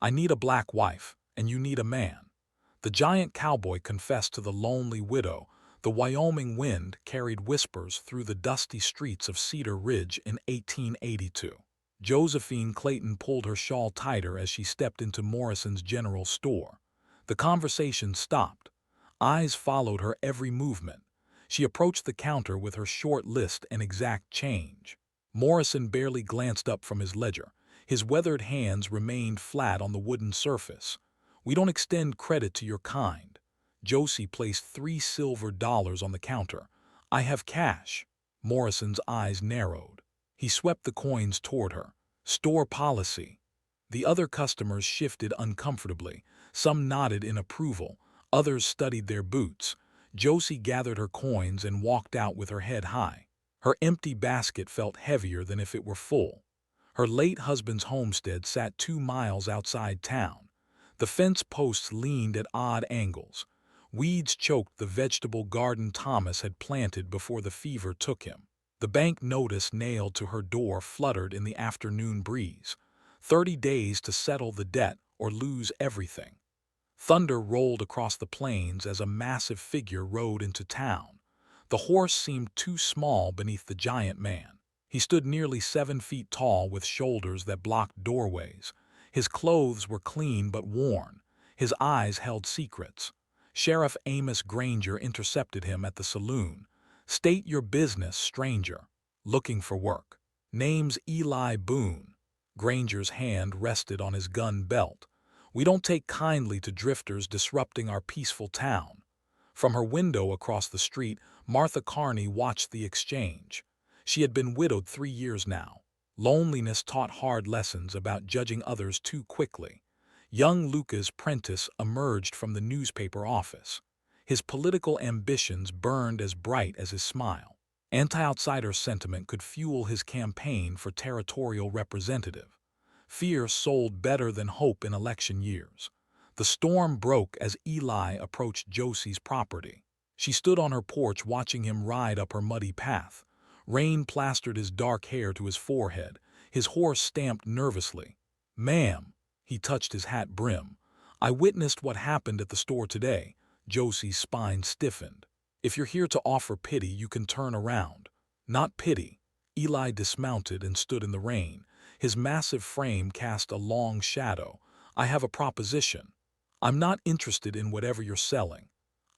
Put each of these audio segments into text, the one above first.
I need a black wife, and you need a man. The giant cowboy confessed to the lonely widow. The Wyoming wind carried whispers through the dusty streets of Cedar Ridge in 1882. Josephine Clayton pulled her shawl tighter as she stepped into Morrison's general store. The conversation stopped. Eyes followed her every movement. She approached the counter with her short list and exact change. Morrison barely glanced up from his ledger. His weathered hands remained flat on the wooden surface. We don't extend credit to your kind. Josie placed $3 silver on the counter. I have cash. Morrison's eyes narrowed. He swept the coins toward her. Store policy. The other customers shifted uncomfortably. Some nodded in approval. Others studied their boots. Josie gathered her coins and walked out with her head high. Her empty basket felt heavier than if it were full. Her late husband's homestead sat 2 miles outside town. The fence posts leaned at odd angles. Weeds choked the vegetable garden Thomas had planted before the fever took him. The bank notice nailed to her door fluttered in the afternoon breeze. 30 days to settle the debt or lose everything. Thunder rolled across the plains as a massive figure rode into town. The horse seemed too small beneath the giant man. He stood nearly 7 feet tall with shoulders that blocked doorways. His clothes were clean but worn. His eyes held secrets. Sheriff Amos Granger intercepted him at the saloon. State your business, stranger. Looking for work. Name's Eli Boone. Granger's hand rested on his gun belt. We don't take kindly to drifters disrupting our peaceful town. From her window across the street, Martha Carney watched the exchange. She had been widowed 3 years now. Loneliness taught hard lessons about judging others too quickly. Young Lucas Prentice emerged from the newspaper office. His political ambitions burned as bright as his smile. Anti-outsider sentiment could fuel his campaign for territorial representative. Fear sold better than hope in election years. The storm broke as Eli approached Josie's property. She stood on her porch watching him ride up her muddy path. Rain plastered his dark hair to his forehead. His horse stamped nervously. "Ma'am," he touched his hat brim. "I witnessed what happened at the store today." Josie's spine stiffened. "If you're here to offer pity, you can turn around." "Not pity." Eli dismounted and stood in the rain. His massive frame cast a long shadow. "I have a proposition. I'm not interested in whatever you're selling.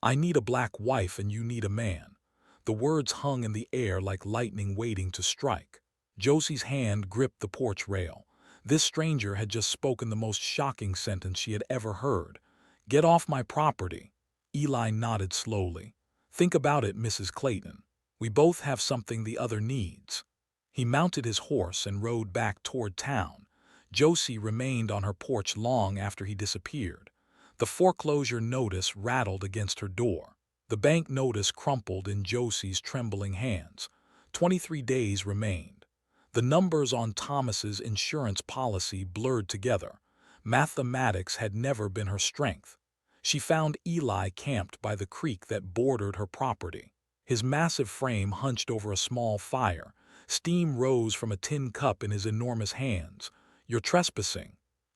I need a black wife and you need a man." The words hung in the air like lightning waiting to strike. Josie's hand gripped the porch rail. This stranger had just spoken the most shocking sentence she had ever heard. "Get off my property." Eli nodded slowly. "Think about it, Mrs. Clayton. We both have something the other needs." He mounted his horse and rode back toward town. Josie remained on her porch long after he disappeared. The foreclosure notice rattled against her door. The bank notice crumpled in Josie's trembling hands. 23 days remained. The numbers on Thomas's insurance policy blurred together. Mathematics had never been her strength. She found Eli camped by the creek that bordered her property. His massive frame hunched over a small fire. Steam rose from a tin cup in his enormous hands. "You're trespassing."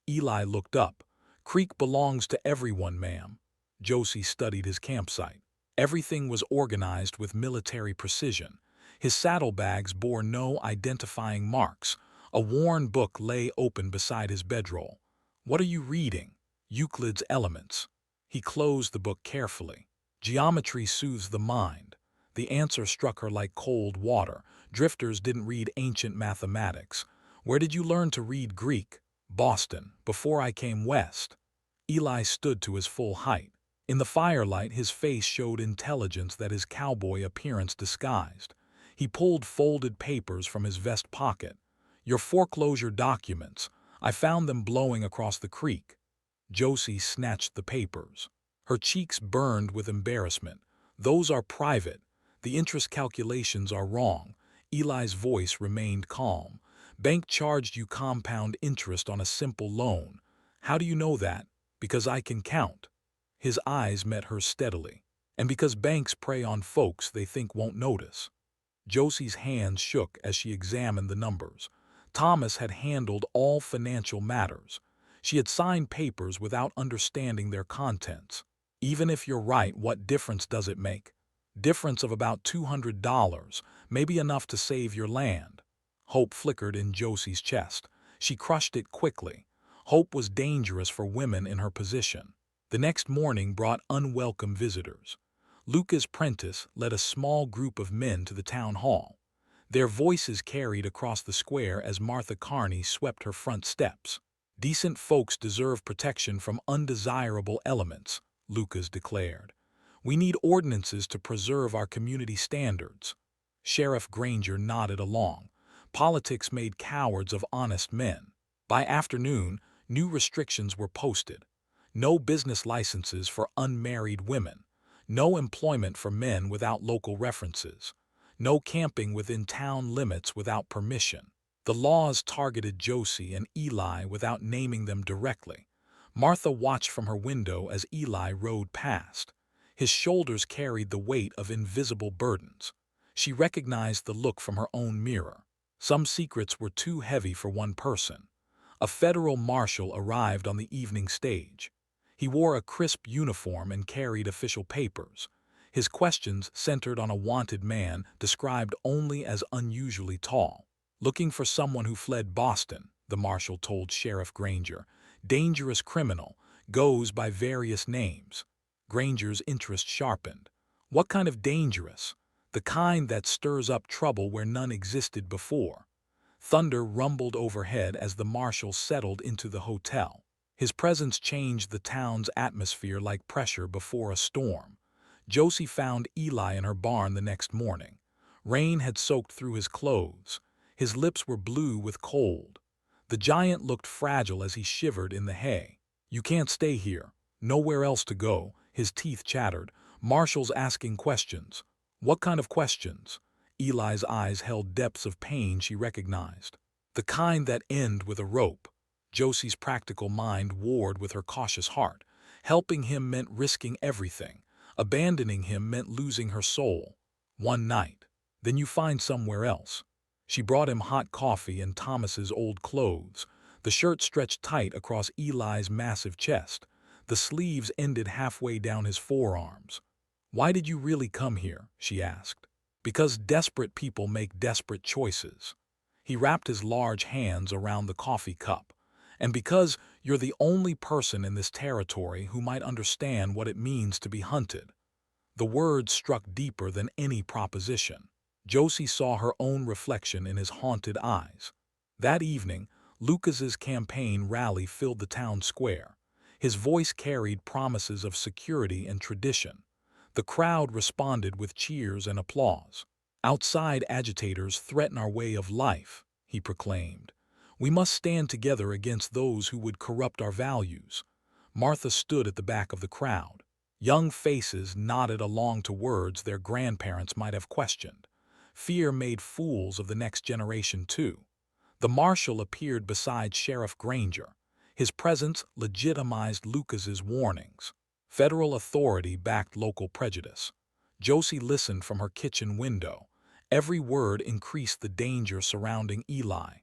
Eli looked up. "Creek belongs to everyone, ma'am." Josie studied his campsite. Everything was organized with military precision. His saddlebags bore no identifying marks. A worn book lay open beside his bedroll. "What are you reading?" "Euclid's Elements." He closed the book carefully. Geometry soothes the mind. The answer struck her like cold water. Drifters didn't read ancient mathematics. "Where did you learn to read Greek?" "Boston, before I came west." Eli stood to his full height. In the firelight, his face showed intelligence that his cowboy appearance disguised. He pulled folded papers from his vest pocket. "Your foreclosure documents. I found them blowing across the creek." Josie snatched the papers. Her cheeks burned with embarrassment. "Those are private. The interest calculations are wrong." Eli's voice remained calm. "Bank charged you compound interest on a simple loan." "How do you know that?" "Because I can count." His eyes met hers steadily. "And because banks prey on folks they think won't notice." Josie's hands shook as she examined the numbers. Thomas had handled all financial matters. She had signed papers without understanding their contents. Even if you're right, what difference does it make? Difference of about $200, maybe enough to save your land. Hope flickered in Josie's chest. She crushed it quickly. Hope was dangerous for women in her position. The next morning brought unwelcome visitors. Lucas Prentice led a small group of men to the town hall. Their voices carried across the square as Martha Carney swept her front steps. Decent folks deserve protection from undesirable elements, Lucas declared. We need ordinances to preserve our community standards. Sheriff Granger nodded along. Politics made cowards of honest men. By afternoon, new restrictions were posted. No business licenses for unmarried women. No employment for men without local references. No camping within town limits without permission. The laws targeted Josie and Eli without naming them directly. Martha watched from her window as Eli rode past. His shoulders carried the weight of invisible burdens. She recognized the look from her own mirror. Some secrets were too heavy for one person. A federal marshal arrived on the evening stage. He wore a crisp uniform and carried official papers. His questions centered on a wanted man described only as unusually tall. Looking for someone who fled Boston, the marshal told Sheriff Granger. Dangerous criminal, goes by various names. Granger's interest sharpened. What kind of dangerous? The kind that stirs up trouble where none existed before. Thunder rumbled overhead as the marshal settled into the hotel. His presence changed the town's atmosphere like pressure before a storm. Josie found Eli in her barn the next morning. Rain had soaked through his clothes. His lips were blue with cold. The giant looked fragile as he shivered in the hay. You can't stay here. Nowhere else to go, his teeth chattered. Marshall's asking questions. What kind of questions? Eli's eyes held depths of pain she recognized. The kind that end with a rope. Josie's practical mind warred with her cautious heart. Helping him meant risking everything. Abandoning him meant losing her soul. One night. Then you find somewhere else. She brought him hot coffee and Thomas's old clothes. The shirt stretched tight across Eli's massive chest. The sleeves ended halfway down his forearms. Why did you really come here? She asked. Because desperate people make desperate choices. He wrapped his large hands around the coffee cup. And because you're the only person in this territory who might understand what it means to be hunted. The words struck deeper than any proposition. Josie saw her own reflection in his haunted eyes. That evening, Lucas's campaign rally filled the town square. His voice carried promises of security and tradition. The crowd responded with cheers and applause. Outside agitators threaten our way of life, he proclaimed. We must stand together against those who would corrupt our values. Martha stood at the back of the crowd. Young faces nodded along to words their grandparents might have questioned. Fear made fools of the next generation, too. The marshal appeared beside Sheriff Granger. His presence legitimized Lucas's warnings. Federal authority backed local prejudice. Josie listened from her kitchen window. Every word increased the danger surrounding Eli.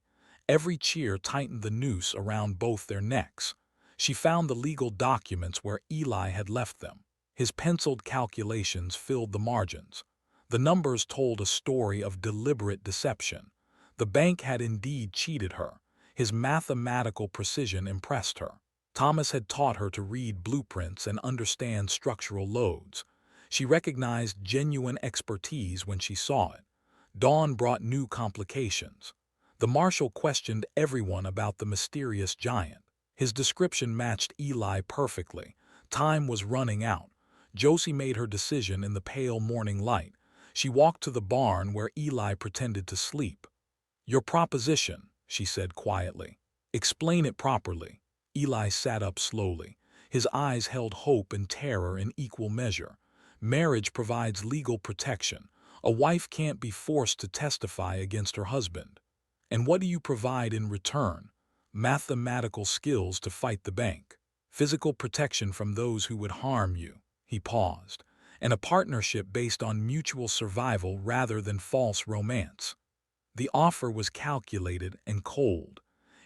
Every cheer tightened the noose around both their necks. She found the legal documents where Eli had left them. His penciled calculations filled the margins. The numbers told a story of deliberate deception. The bank had indeed cheated her. His mathematical precision impressed her. Thomas had taught her to read blueprints and understand structural loads. She recognized genuine expertise when she saw it. Dawn brought new complications. The marshal questioned everyone about the mysterious giant. His description matched Eli perfectly. Time was running out. Josie made her decision in the pale morning light. She walked to the barn where Eli pretended to sleep. Your proposition, she said quietly. Explain it properly. Eli sat up slowly. His eyes held hope and terror in equal measure. Marriage provides legal protection. A wife can't be forced to testify against her husband. And what do you provide in return? Mathematical skills to fight the bank. Physical protection from those who would harm you. He paused. And a partnership based on mutual survival rather than false romance. The offer was calculated and cold.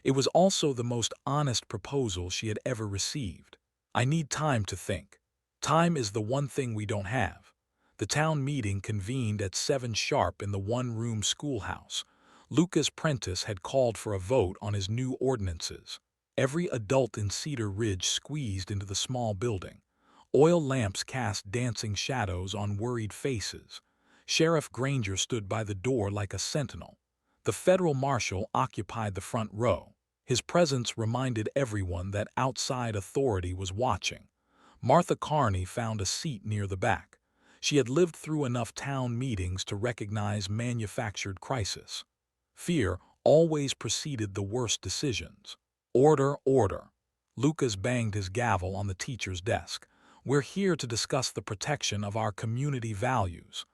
It was also the most honest proposal she had ever received. "I need time to think. Time is the one thing we don't have." The town meeting convened at 7 sharp in the one-room schoolhouse. Lucas Prentice had called for a vote on his new ordinances. Every adult in Cedar Ridge squeezed into the small building. Oil lamps cast dancing shadows on worried faces. Sheriff Granger stood by the door like a sentinel. The federal marshal occupied the front row. His presence reminded everyone that outside authority was watching. Martha Carney found a seat near the back. She had lived through enough town meetings to recognize manufactured crisis. Fear always preceded the worst decisions. "Order, order." Lucas banged his gavel on the teacher's desk. "We're here to discuss the protection of our community values."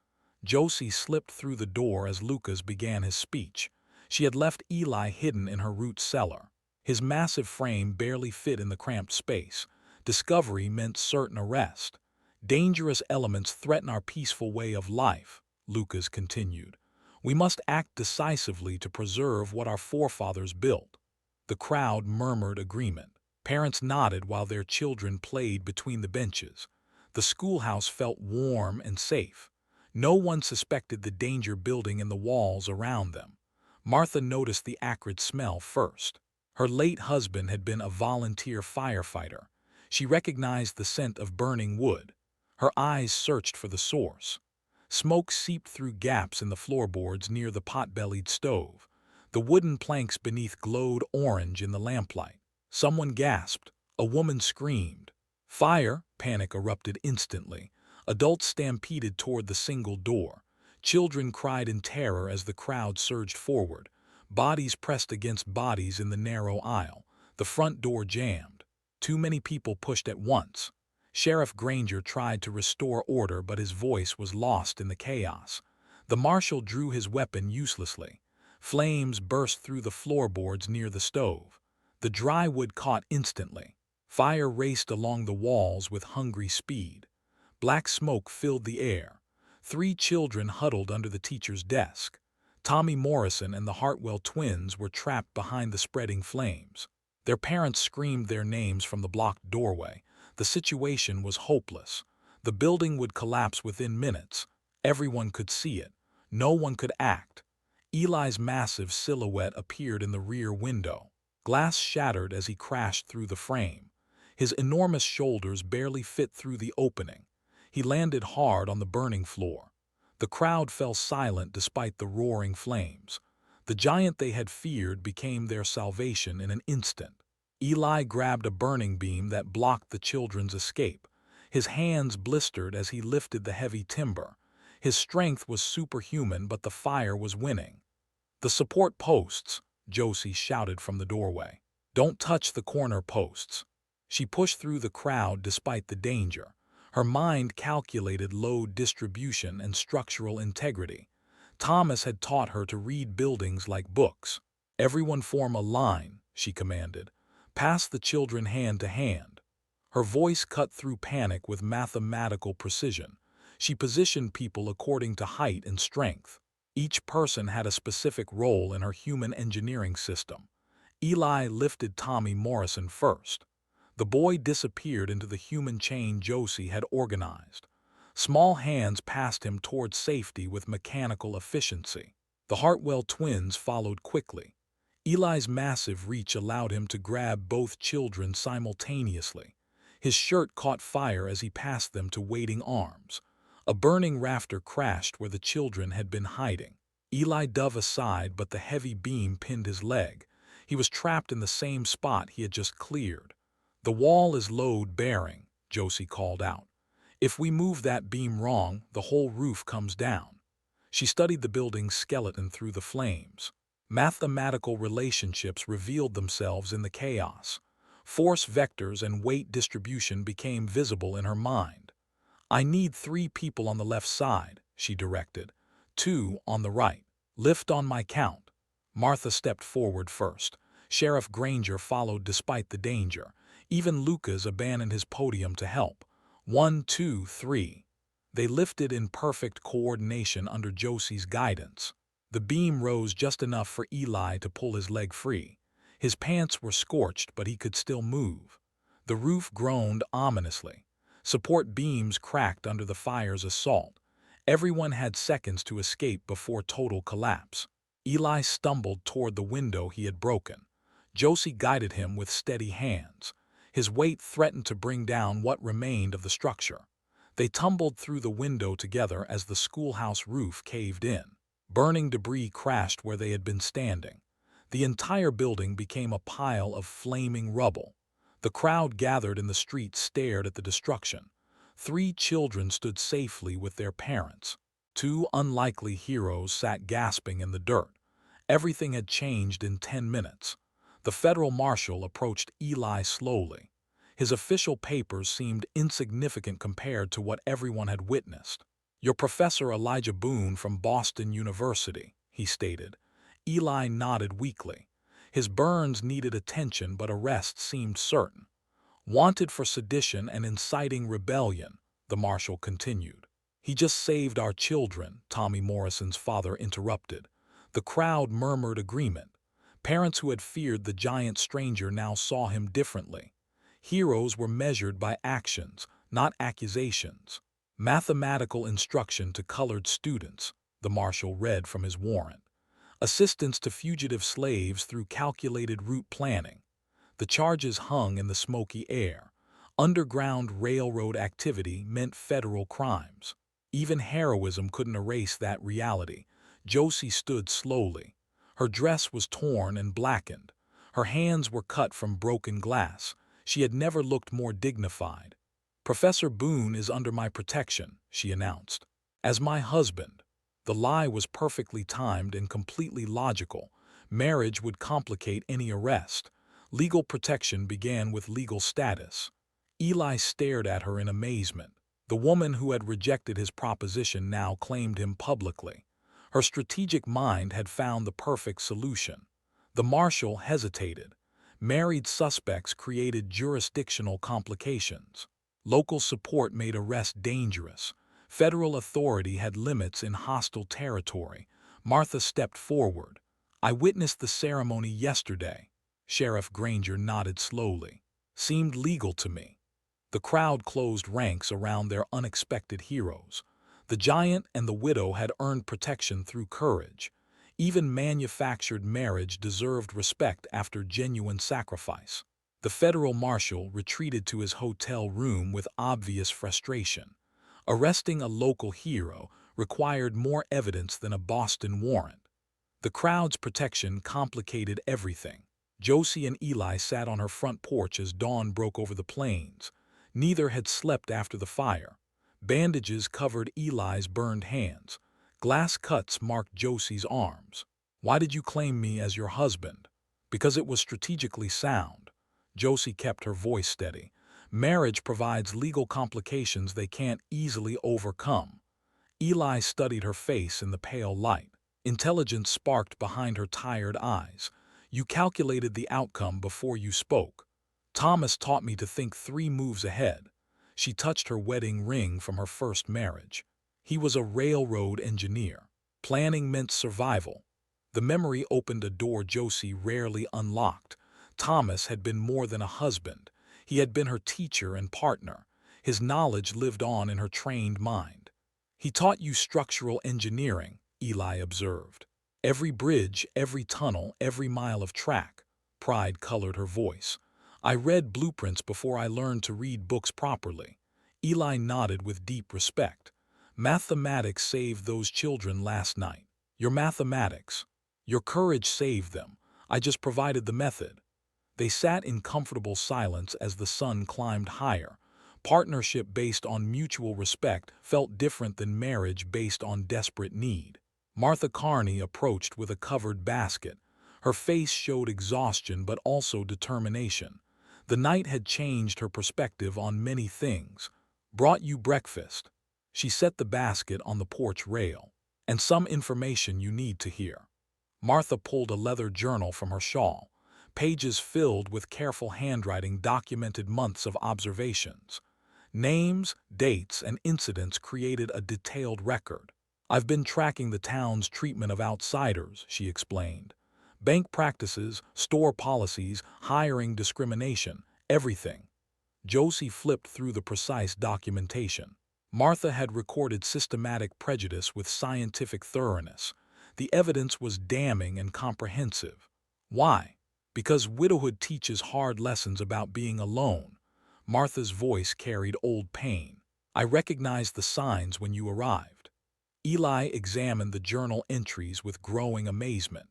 Josie slipped through the door as Lucas began his speech. She had left Eli hidden in her root cellar. His massive frame barely fit in the cramped space. Discovery meant certain arrest. "Dangerous elements threaten our peaceful way of life," Lucas continued. "We must act decisively to preserve what our forefathers built." The crowd murmured agreement. Parents nodded while their children played between the benches. The schoolhouse felt warm and safe. No one suspected the danger building in the walls around them. Martha noticed the acrid smell first. Her late husband had been a volunteer firefighter. She recognized the scent of burning wood. Her eyes searched for the source. Smoke seeped through gaps in the floorboards near the pot-bellied stove. The wooden planks beneath glowed orange in the lamplight. Someone gasped. A woman screamed. "Fire!" Panic erupted instantly. Adults stampeded toward the single door. Children cried in terror as the crowd surged forward. Bodies pressed against bodies in the narrow aisle. The front door jammed. Too many people pushed at once. Sheriff Granger tried to restore order, but his voice was lost in the chaos. The marshal drew his weapon uselessly. Flames burst through the floorboards near the stove. The dry wood caught instantly. Fire raced along the walls with hungry speed. Black smoke filled the air. 3 children huddled under the teacher's desk. Tommy Morrison and the Heartfelt twins were trapped behind the spreading flames. Their parents screamed their names from the blocked doorway. The situation was hopeless. The building would collapse within minutes. Everyone could see it. No one could act. Eli's massive silhouette appeared in the rear window. Glass shattered as he crashed through the frame. His enormous shoulders barely fit through the opening. He landed hard on the burning floor. The crowd fell silent despite the roaring flames. The giant they had feared became their salvation in an instant. Eli grabbed a burning beam that blocked the children's escape. His hands blistered as he lifted the heavy timber. His strength was superhuman, but the fire was winning. "The support posts," Josie shouted from the doorway. "Don't touch the corner posts." She pushed through the crowd despite the danger. Her mind calculated load distribution and structural integrity. Thomas had taught her to read buildings like books. "Everyone form a line," she commanded. "Pass the children hand to hand." Her voice cut through panic with mathematical precision. She positioned people according to height and strength. Each person had a specific role in her human engineering system. Eli lifted Tommy Morrison first. The boy disappeared into the human chain Josie had organized. Small hands passed him toward safety with mechanical efficiency. The Heartfelt twins followed quickly. Eli's massive reach allowed him to grab both children simultaneously. His shirt caught fire as he passed them to waiting arms. A burning rafter crashed where the children had been hiding. Eli dove aside, but the heavy beam pinned his leg. He was trapped in the same spot he had just cleared. "The wall is load-bearing," Josie called out. "If we move that beam wrong, the whole roof comes down." She studied the building's skeleton through the flames. Mathematical relationships revealed themselves in the chaos. Force vectors and weight distribution became visible in her mind. "I need 3 people on the left side," she directed. 2 on the right. Lift on my count." Martha stepped forward first. Sheriff Granger followed despite the danger. Even Lucas abandoned his podium to help. 1, 2, 3. They lifted in perfect coordination under Josie's guidance. The beam rose just enough for Eli to pull his leg free. His pants were scorched, but he could still move. The roof groaned ominously. Support beams cracked under the fire's assault. Everyone had seconds to escape before total collapse. Eli stumbled toward the window he had broken. Josie guided him with steady hands. His weight threatened to bring down what remained of the structure. They tumbled through the window together as the schoolhouse roof caved in. Burning debris crashed where they had been standing. The entire building became a pile of flaming rubble. The crowd gathered in the street stared at the destruction. 3 children stood safely with their parents. 2 unlikely heroes sat gasping in the dirt. Everything had changed in 10 minutes. The federal marshal approached Eli slowly. His official papers seemed insignificant compared to what everyone had witnessed. "Your Professor Elijah Boone from Boston University," he stated. Eli nodded weakly. His burns needed attention, but arrest seemed certain. "Wanted for sedition and inciting rebellion," the marshal continued. "He just saved our children," Tommy Morrison's father interrupted. The crowd murmured agreement. Parents who had feared the giant stranger now saw him differently. Heroes were measured by actions, not accusations. "Mathematical instruction to colored students," the marshal read from his warrant. "Assistance to fugitive slaves through calculated route planning." The charges hung in the smoky air. Underground railroad activity meant federal crimes. Even heroism couldn't erase that reality. Josie stood slowly. Her dress was torn and blackened. Her hands were cut from broken glass. She had never looked more dignified. "Professor Boone is under my protection," she announced. "As my husband." The lie was perfectly timed and completely logical. Marriage would complicate any arrest. Legal protection began with legal status. Eli stared at her in amazement. The woman who had rejected his proposition now claimed him publicly. Her strategic mind had found the perfect solution. The marshal hesitated. Married suspects created jurisdictional complications. Local support made arrest dangerous. Federal authority had limits in hostile territory. Martha stepped forward. "I witnessed the ceremony yesterday." Sheriff Granger nodded slowly. "Seemed legal to me." The crowd closed ranks around their unexpected heroes. The giant and the widow had earned protection through courage. Even manufactured marriage deserved respect after genuine sacrifice. The federal marshal retreated to his hotel room with obvious frustration. Arresting a local hero required more evidence than a Boston warrant. The crowd's protection complicated everything. Josie and Eli sat on her front porch as dawn broke over the plains. Neither had slept after the fire. Bandages covered Eli's burned hands. Glass cuts marked Josie's arms. "Why did you claim me as your husband?" "Because it was strategically sound." Josie kept her voice steady. "Marriage provides legal complications they can't easily overcome." Eli studied her face in the pale light. Intelligence sparked behind her tired eyes. "You calculated the outcome before you spoke." "Thomas taught me to think 3 moves ahead." She touched her wedding ring from her first marriage. "He was a railroad engineer. Planning meant survival." The memory opened a door Josie rarely unlocked. Thomas had been more than a husband. He had been her teacher and partner. His knowledge lived on in her trained mind. "He taught you structural engineering," Eli observed. "Every bridge, every tunnel, every mile of track." Pride colored her voice. "I read blueprints before I learned to read books properly." Eli nodded with deep respect. "Mathematics saved those children last night." "Your mathematics. Your courage saved them. I just provided the method." They sat in comfortable silence as the sun climbed higher. Partnership based on mutual respect felt different than marriage based on desperate need. Martha Carney approached with a covered basket. Her face showed exhaustion but also determination. The night had changed her perspective on many things. "Brought you breakfast." She set the basket on the porch rail. "And some information you need to hear." Martha pulled a leather journal from her shawl. Pages filled with careful handwriting documented months of observations. Names, dates, and incidents created a detailed record. "I've been tracking the town's treatment of outsiders," she explained. Bank practices, store policies, hiring discrimination, everything. Josie flipped through the precise documentation. Martha had recorded systematic prejudice with scientific thoroughness. The evidence was damning and comprehensive. Why? Because widowhood teaches hard lessons about being alone. Martha's voice carried old pain. I recognized the signs when you arrived. Eli examined the journal entries with growing amazement.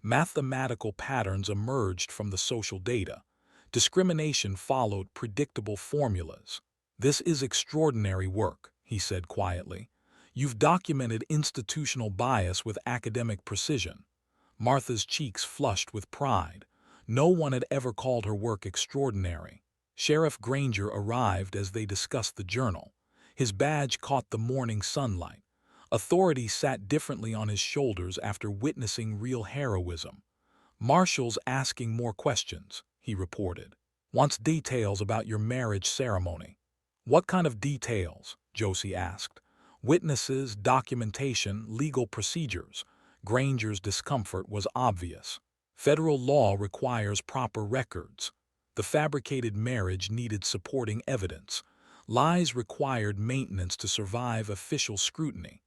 Mathematical patterns emerged from the social data. Discrimination followed predictable formulas. This is extraordinary work, he said quietly. You've documented institutional bias with academic precision. Martha's cheeks flushed with pride. No one had ever called her work extraordinary. Sheriff Granger arrived as they discussed the journal. His badge caught the morning sunlight. Authority sat differently on his shoulders after witnessing real heroism. Marshall's asking more questions, he reported. Wants details about your marriage ceremony. What kind of details? Josie asked. Witnesses, documentation, legal procedures. Granger's discomfort was obvious. Federal law requires proper records. The fabricated marriage needed supporting evidence. Lies required maintenance to survive official scrutiny.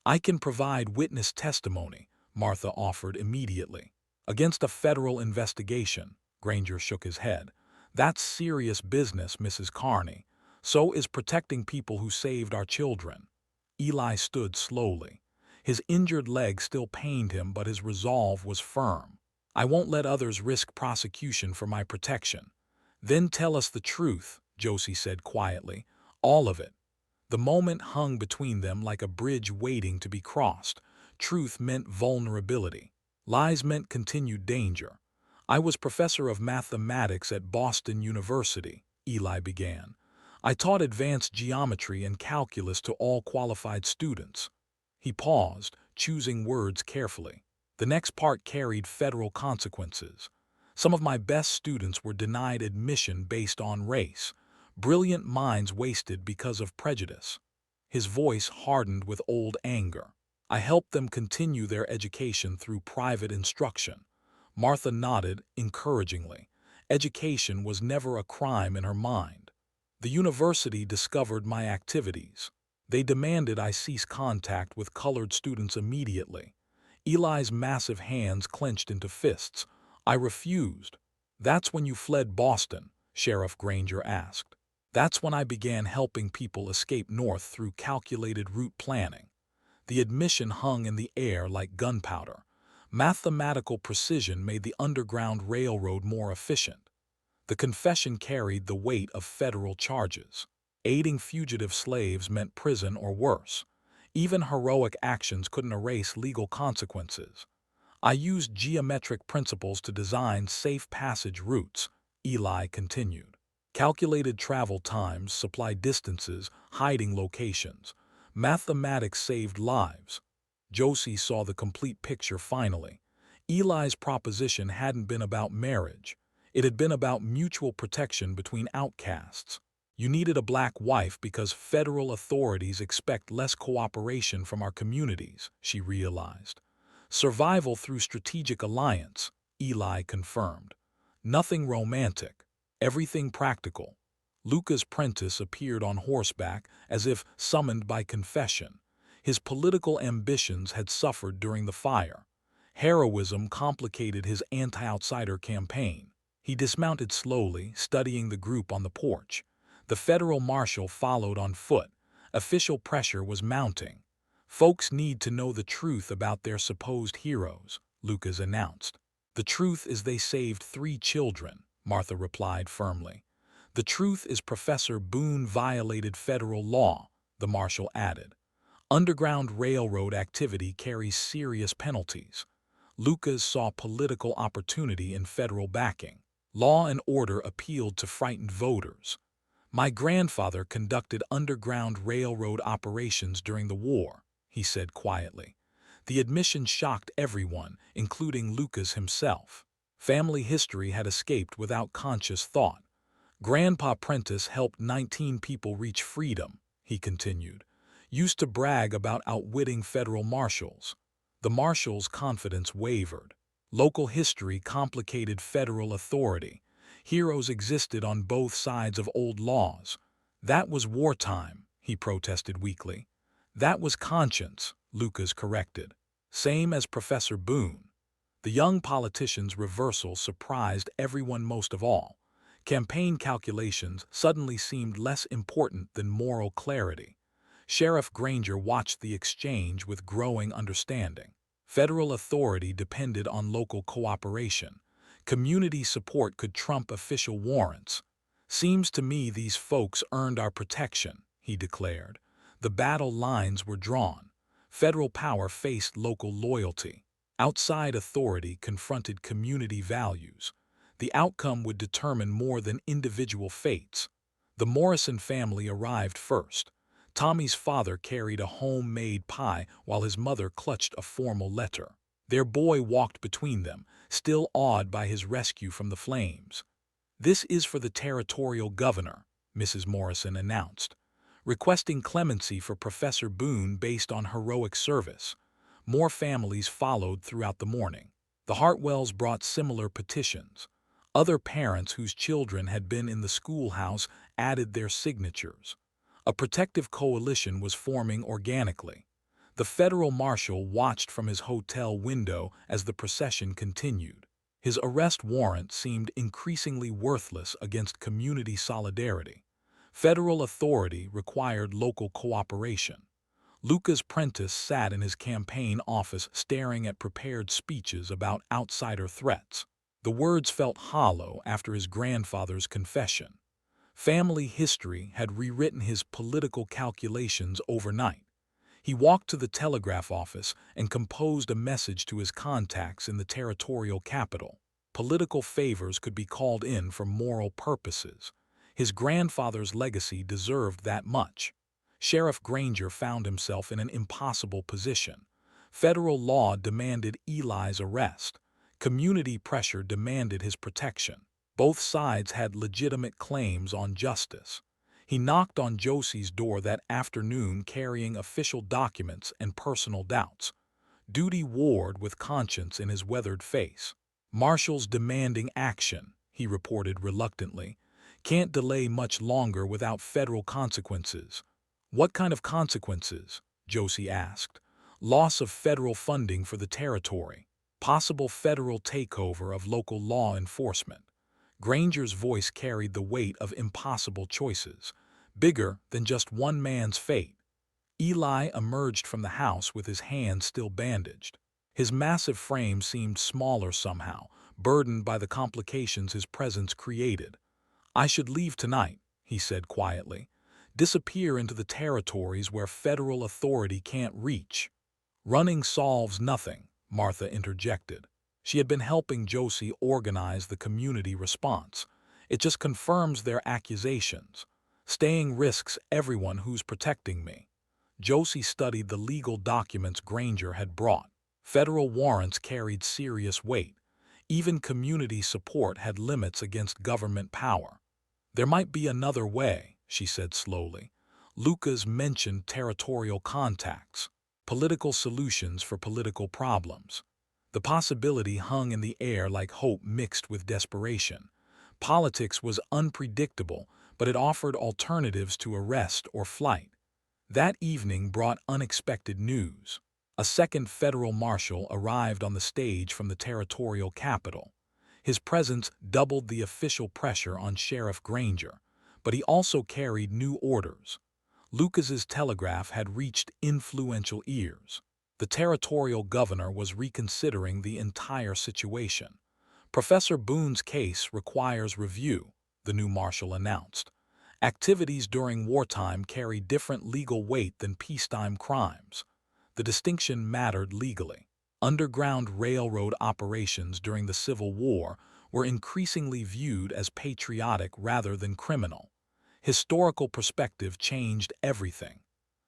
I can provide witness testimony, Martha offered immediately. Against a federal investigation, Granger shook his head. That's serious business, Mrs. Carney. So is protecting people who saved our children. Eli stood slowly. His injured leg still pained him, but his resolve was firm. I won't let others risk prosecution for my protection. Then tell us the truth, Josie said quietly. All of it. The moment hung between them like a bridge waiting to be crossed. Truth meant vulnerability. Lies meant continued danger. I was professor of mathematics at Boston University, Eli began. I taught advanced geometry and calculus to all qualified students. He paused, choosing words carefully. The next part carried federal consequences. Some of my best students were denied admission based on race. Brilliant minds wasted because of prejudice. His voice hardened with old anger. I helped them continue their education through private instruction. Martha nodded encouragingly. Education was never a crime in her mind. The university discovered my activities. They demanded I cease contact with colored students immediately. Eli's massive hands clenched into fists. I refused. That's when you fled Boston, Sheriff Granger asked. That's when I began helping people escape north through calculated route planning. The admission hung in the air like gunpowder. Mathematical precision made the Underground Railroad more efficient. The confession carried the weight of federal charges. Aiding fugitive slaves meant prison or worse. Even heroic actions couldn't erase legal consequences. I used geometric principles to design safe passage routes, Eli continued. Calculated travel times, supply distances, hiding locations. Mathematics saved lives. Josie saw the complete picture finally. Eli's proposition hadn't been about marriage. It had been about mutual protection between outcasts. You needed a black wife because federal authorities expect less cooperation from our communities, she realized. Survival through strategic alliance, Eli confirmed. Nothing romantic. Everything practical. Lucas Prentice appeared on horseback as if summoned by confession. His political ambitions had suffered during the fire. Heroism complicated his anti-outsider campaign. He dismounted slowly, studying the group on the porch. The federal marshal followed on foot. Official pressure was mounting. Folks need to know the truth about their supposed heroes, Lucas announced. The truth is they saved 3 children, Martha replied firmly. The truth is Professor Boone violated federal law, the marshal added. Underground Railroad activity carries serious penalties. Lucas saw political opportunity in federal backing. Law and order appealed to frightened voters. My grandfather conducted Underground Railroad operations during the war, he said quietly. The admission shocked everyone, including Lucas himself. Family history had escaped without conscious thought. Grandpa Prentice helped 19 people reach freedom, he continued. Used to brag about outwitting federal marshals. The marshal's confidence wavered. Local history complicated federal authority. Heroes existed on both sides of old laws. That was wartime, he protested weakly. That was conscience, Lucas corrected. Same as Professor Boone. The young politician's reversal surprised everyone most of all. Campaign calculations suddenly seemed less important than moral clarity. Sheriff Granger watched the exchange with growing understanding. Federal authority depended on local cooperation. Community support could trump official warrants. Seems to me these folks earned our protection, he declared. The battle lines were drawn. Federal power faced local loyalty. Outside authority confronted community values. The outcome would determine more than individual fates. The Morrison family arrived first. Tommy's father carried a homemade pie while his mother clutched a formal letter. Their boy walked between them, still awed by his rescue from the flames. "This is for the territorial governor," Mrs. Morrison announced, requesting clemency for Professor Boone based on heroic service. More families followed throughout the morning. The Hartwells brought similar petitions. Other parents whose children had been in the schoolhouse added their signatures. A protective coalition was forming organically. The federal marshal watched from his hotel window as the procession continued. His arrest warrant seemed increasingly worthless against community solidarity. Federal authority required local cooperation. Lucas Prentice sat in his campaign office staring at prepared speeches about outsider threats. The words felt hollow after his grandfather's confession. Family history had rewritten his political calculations overnight. He walked to the telegraph office and composed a message to his contacts in the territorial capital. Political favors could be called in for moral purposes. His grandfather's legacy deserved that much. Sheriff Granger found himself in an impossible position. Federal law demanded Eli's arrest. Community pressure demanded his protection. Both sides had legitimate claims on justice. He knocked on Josie's door that afternoon carrying official documents and personal doubts. Duty warred with conscience in his weathered face. "Marshals demanding action," he reported reluctantly. "Can't delay much longer without federal consequences." "What kind of consequences?" Josie asked. "Loss of federal funding for the territory. Possible federal takeover of local law enforcement." Granger's voice carried the weight of impossible choices, bigger than just one man's fate. Eli emerged from the house with his hand still bandaged. His massive frame seemed smaller somehow, burdened by the complications his presence created. "I should leave tonight," he said quietly. "Disappear into the territories where federal authority can't reach." "Running solves nothing," Martha interjected. She had been helping Josie organize the community response. "It just confirms their accusations. Staying risks everyone who's protecting me." Josie studied the legal documents Granger had brought. Federal warrants carried serious weight. Even community support had limits against government power. "There might be another way," she said slowly. Lucas mentioned territorial contacts, political solutions for political problems. The possibility hung in the air like hope mixed with desperation. Politics was unpredictable, but it offered alternatives to arrest or flight. That evening brought unexpected news. A second federal marshal arrived on the stage from the territorial capital. His presence doubled the official pressure on Sheriff Granger, but he also carried new orders. Lucas's telegraph had reached influential ears. The territorial governor was reconsidering the entire situation. "Professor Boone's case requires review," the new marshal announced. "Activities during wartime carry different legal weight than peacetime crimes." The distinction mattered legally. Underground railroad operations during the Civil War were increasingly viewed as patriotic rather than criminal. Historical perspective changed everything.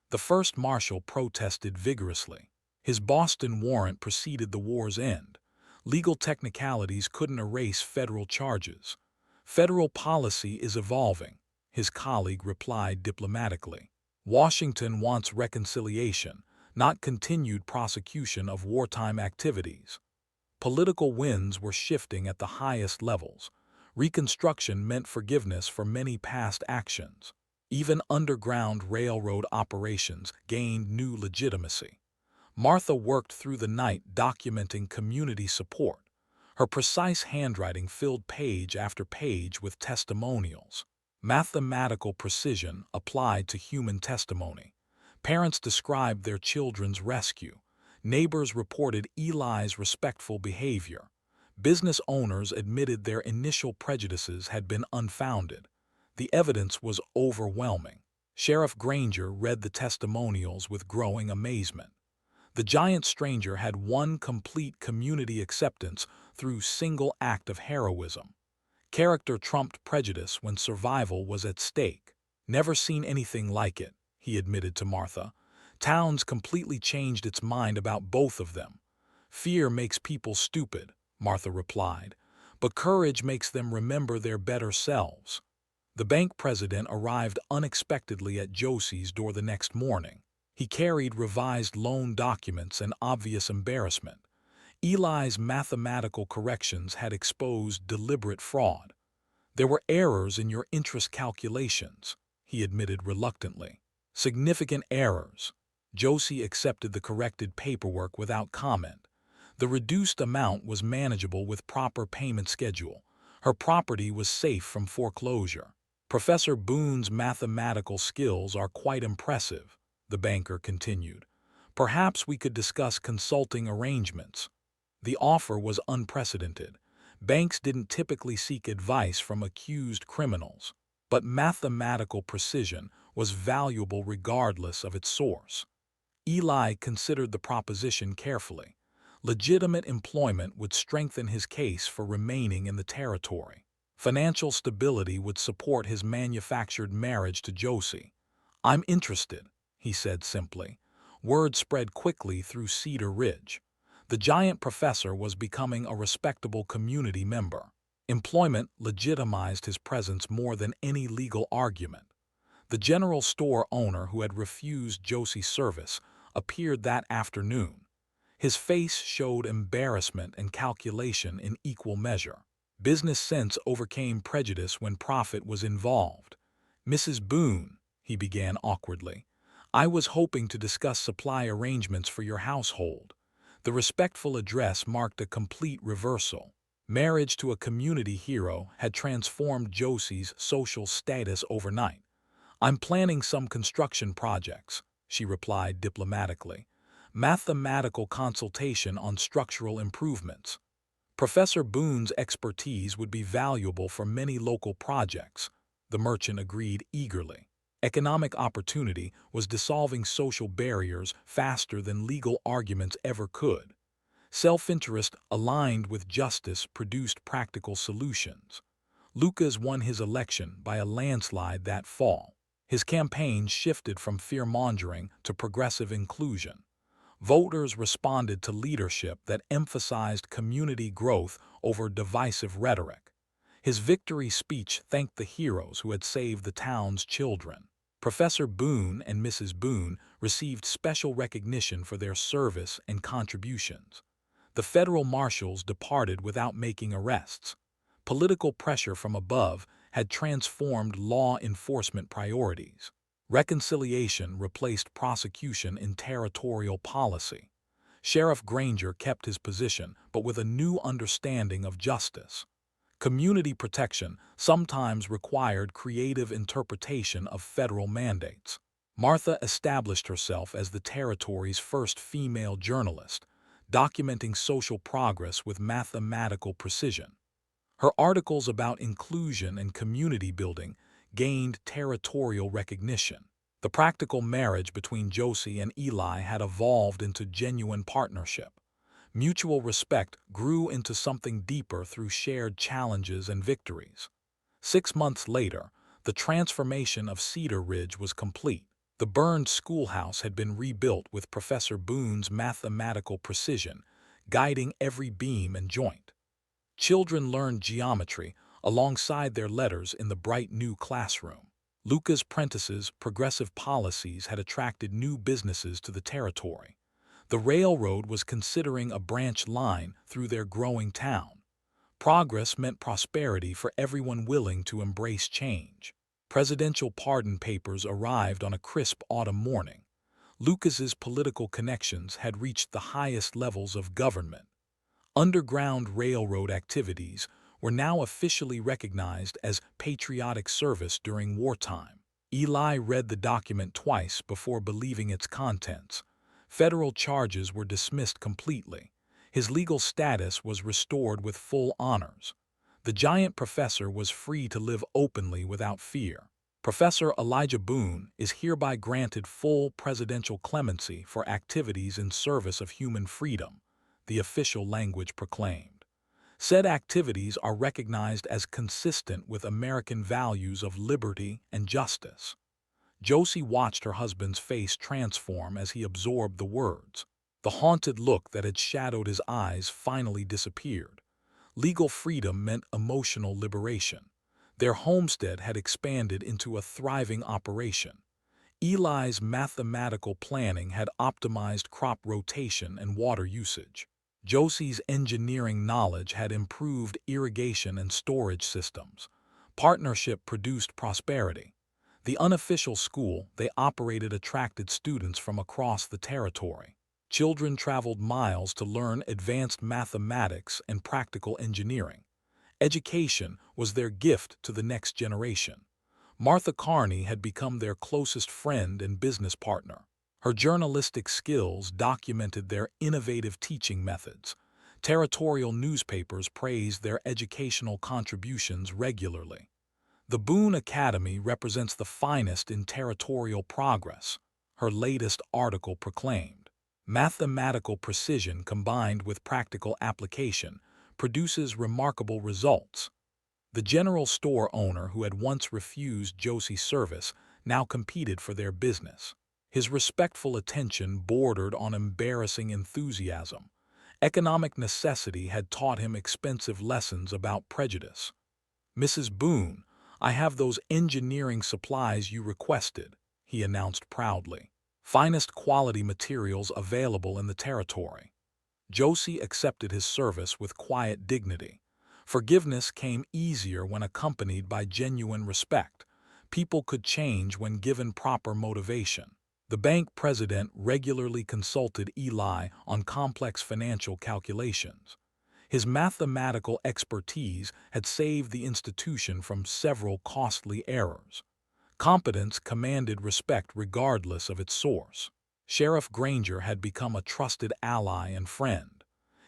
The first marshal protested vigorously. His Boston warrant preceded the war's end. Legal technicalities couldn't erase federal charges. "Federal policy is evolving," his colleague replied diplomatically. "Washington wants reconciliation, not continued prosecution of wartime activities." Political winds were shifting at the highest levels. Reconstruction meant forgiveness for many past actions. Even underground railroad operations gained new legitimacy. Martha worked through the night documenting community support. Her precise handwriting filled page after page with testimonials. Mathematical precision applied to human testimony. Parents described their children's rescue. Neighbors reported Eli's respectful behavior. Business owners admitted their initial prejudices had been unfounded. The evidence was overwhelming. Sheriff Granger read the testimonials with growing amazement. The giant stranger had won complete community acceptance through single act of heroism. Character trumped prejudice when survival was at stake. Never seen anything like it, he admitted to Martha. Towns completely changed its mind about both of them. Fear makes people stupid, Martha replied, but courage makes them remember their better selves. The bank president arrived unexpectedly at Josie's door the next morning. He carried revised loan documents and obvious embarrassment. Eli's mathematical corrections had exposed deliberate fraud. There were errors in your interest calculations, he admitted reluctantly. Significant errors. Josie accepted the corrected paperwork without comment. The reduced amount was manageable with proper payment schedule. Her property was safe from foreclosure. Professor Boone's mathematical skills are quite impressive, the banker continued. Perhaps we could discuss consulting arrangements. The offer was unprecedented. Banks didn't typically seek advice from accused criminals, but mathematical precision was valuable regardless of its source. Eli considered the proposition carefully. Legitimate employment would strengthen his case for remaining in the territory. Financial stability would support his manufactured marriage to Josie. I'm interested, he said simply. Word spread quickly through Cedar Ridge. The giant professor was becoming a respectable community member. Employment legitimized his presence more than any legal argument. The general store owner who had refused Josie's service appeared that afternoon. His face showed embarrassment and calculation in equal measure. Business sense overcame prejudice when profit was involved. Mrs. Boone, he began awkwardly, I was hoping to discuss supply arrangements for your household. The respectful address marked a complete reversal. Marriage to a community hero had transformed Josie's social status overnight. I'm planning some construction projects, she replied diplomatically. Mathematical consultation on structural improvements. Professor Boone's expertise would be valuable for many local projects, the merchant agreed eagerly. Economic opportunity was dissolving social barriers faster than legal arguments ever could. Self-interest aligned with justice produced practical solutions. Lucas won his election by a landslide that fall. His campaign shifted from fear-mongering to progressive inclusion. Voters responded to leadership that emphasized community growth over divisive rhetoric. His victory speech thanked the heroes who had saved the town's children. Professor Boone and Mrs. Boone received special recognition for their service and contributions. The federal marshals departed without making arrests. Political pressure from above had transformed law enforcement priorities. Reconciliation replaced prosecution in territorial policy. Sheriff Granger kept his position, but with a new understanding of justice. Community protection sometimes required creative interpretation of federal mandates. Martha established herself as the territory's first female journalist, documenting social progress with mathematical precision. Her articles about inclusion and community building gained territorial recognition. The practical marriage between Josie and Eli had evolved into genuine partnership. Mutual respect grew into something deeper through shared challenges and victories. 6 months later, the transformation of Cedar Ridge was complete. The burned schoolhouse had been rebuilt with Professor Boone's mathematical precision, guiding every beam and joint. Children learned geometry alongside their letters in the bright new classroom. Lucas Prentice's progressive policies had attracted new businesses to the territory. The railroad was considering a branch line through their growing town. Progress meant prosperity for everyone willing to embrace change. Presidential pardon papers arrived on a crisp autumn morning. Lucas's political connections had reached the highest levels of government. Underground railroad activities were now officially recognized as patriotic service during wartime. Eli read the document twice before believing its contents. Federal charges were dismissed completely. His legal status was restored with full honors. The giant professor was free to live openly without fear. Professor Elijah Boone is hereby granted full presidential clemency for activities in service of human freedom, the official language proclaimed. Said activities are recognized as consistent with American values of liberty and justice. Josie watched her husband's face transform as he absorbed the words. The haunted look that had shadowed his eyes finally disappeared. Legal freedom meant emotional liberation. Their homestead had expanded into a thriving operation. Eli's mathematical planning had optimized crop rotation and water usage. Josie's engineering knowledge had improved irrigation and storage systems. Partnership produced prosperity. The unofficial school they operated attracted students from across the territory. Children traveled miles to learn advanced mathematics and practical engineering. Education was their gift to the next generation. Martha Carney had become their closest friend and business partner. Her journalistic skills documented their innovative teaching methods. Territorial newspapers praised their educational contributions regularly. The Boone Academy represents the finest in territorial progress, her latest article proclaimed. Mathematical precision combined with practical application produces remarkable results. The general store owner who had once refused Josie's service now competed for their business. His respectful attention bordered on embarrassing enthusiasm. Economic necessity had taught him expensive lessons about prejudice. "Mrs. Boone, I have those engineering supplies you requested," he announced proudly. "Finest quality materials available in the territory." Josie accepted his service with quiet dignity. Forgiveness came easier when accompanied by genuine respect. People could change when given proper motivation. The bank president regularly consulted Eli on complex financial calculations. His mathematical expertise had saved the institution from several costly errors. Competence commanded respect regardless of its source. Sheriff Granger had become a trusted ally and friend.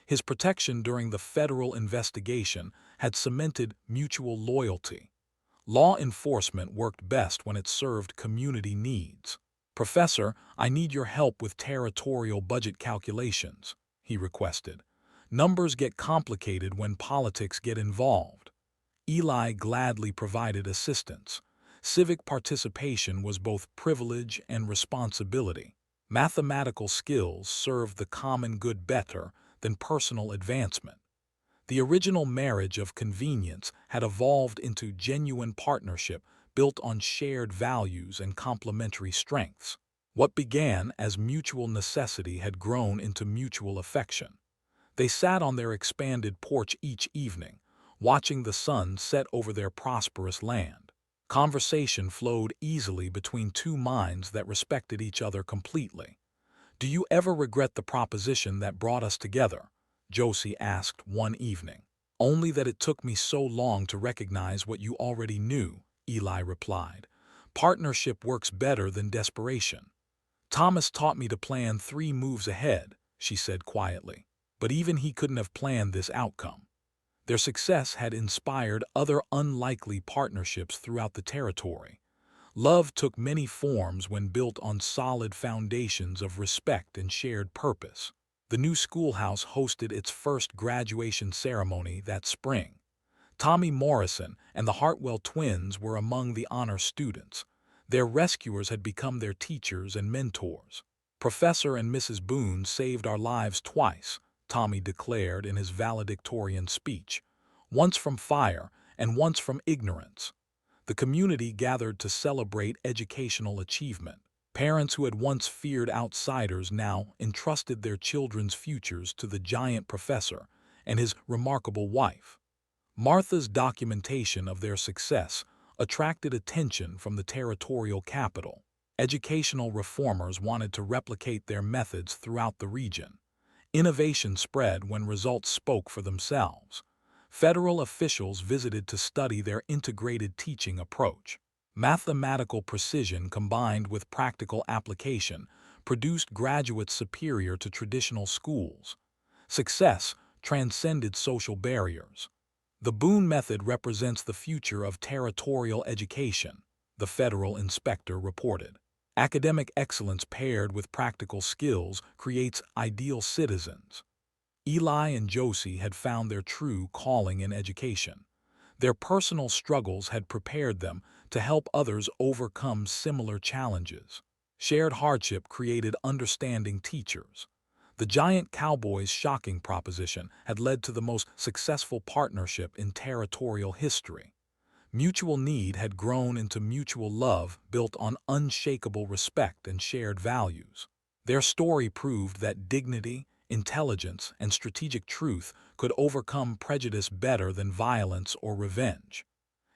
His protection during the federal investigation had cemented mutual loyalty. Law enforcement worked best when it served community needs. "Professor, I need your help with territorial budget calculations," he requested. "Numbers get complicated when politics get involved." Eli gladly provided assistance. Civic participation was both privilege and responsibility. Mathematical skills served the common good better than personal advancement. The original marriage of convenience had evolved into genuine partnership built on shared values and complementary strengths. What began as mutual necessity had grown into mutual affection. They sat on their expanded porch each evening, watching the sun set over their prosperous land. Conversation flowed easily between two minds that respected each other completely. "Do you ever regret the proposition that brought us together?" Josie asked one evening. "Only that it took me so long to recognize what you already knew," Eli replied. "Partnership works better than desperation." "Thomas taught me to plan 3 moves ahead," she said quietly. But even he couldn't have planned this outcome. Their success had inspired other unlikely partnerships throughout the territory. Love took many forms when built on solid foundations of respect and shared purpose. The new schoolhouse hosted its first graduation ceremony that spring. Tommy Morrison and the Heartfelt twins were among the honor students. Their rescuers had become their teachers and mentors. "Professor and Mrs. Boone saved our lives twice," Tommy declared in his valedictorian speech. "Once from fire and once from ignorance." The community gathered to celebrate educational achievement. Parents who had once feared outsiders now entrusted their children's futures to the giant professor and his remarkable wife. Martha's documentation of their success attracted attention from the territorial capital. Educational reformers wanted to replicate their methods throughout the region. Innovation spread when results spoke for themselves. Federal officials visited to study their integrated teaching approach. Mathematical precision combined with practical application produced graduates superior to traditional schools. Success transcended social barriers. The Boone method represents the future of territorial education, the federal inspector reported. Academic excellence paired with practical skills creates ideal citizens. Eli and Josie had found their true calling in education. Their personal struggles had prepared them to help others overcome similar challenges. Shared hardship created understanding teachers. The giant Cowboy's shocking proposition had led to the most successful partnership in territorial history. Mutual need had grown into mutual love built on unshakable respect and shared values. Their story proved that dignity, intelligence, and strategic truth could overcome prejudice better than violence or revenge.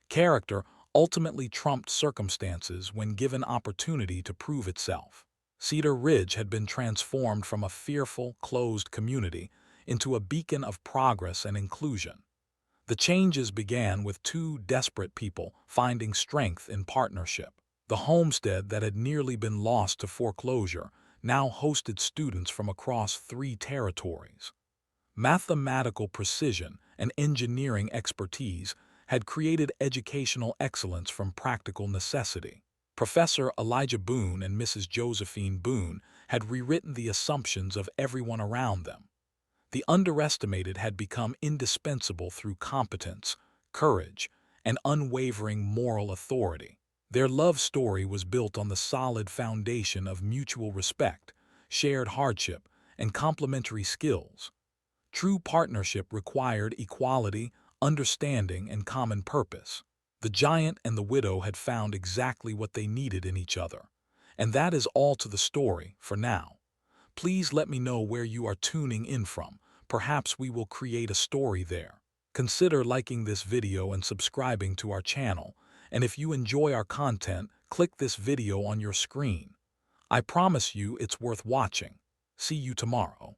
Character ultimately trumped circumstances when given opportunity to prove itself. Cedar Ridge had been transformed from a fearful, closed community into a beacon of progress and inclusion. The changes began with two desperate people finding strength in partnership. The homestead that had nearly been lost to foreclosure now hosted students from across 3 territories. Mathematical precision and engineering expertise had created educational excellence from practical necessity. Professor Elijah Boone and Mrs. Josephine Boone had rewritten the assumptions of everyone around them. The underestimated had become indispensable through competence, courage, and unwavering moral authority. Their love story was built on the solid foundation of mutual respect, shared hardship, and complementary skills. True partnership required equality, understanding, and common purpose. The giant and the widow had found exactly what they needed in each other. And that is all to the story for now. Please let me know where you are tuning in from. Perhaps we will create a story there. Consider liking this video and subscribing to our channel. And if you enjoy our content, click this video on your screen. I promise you it's worth watching. See you tomorrow.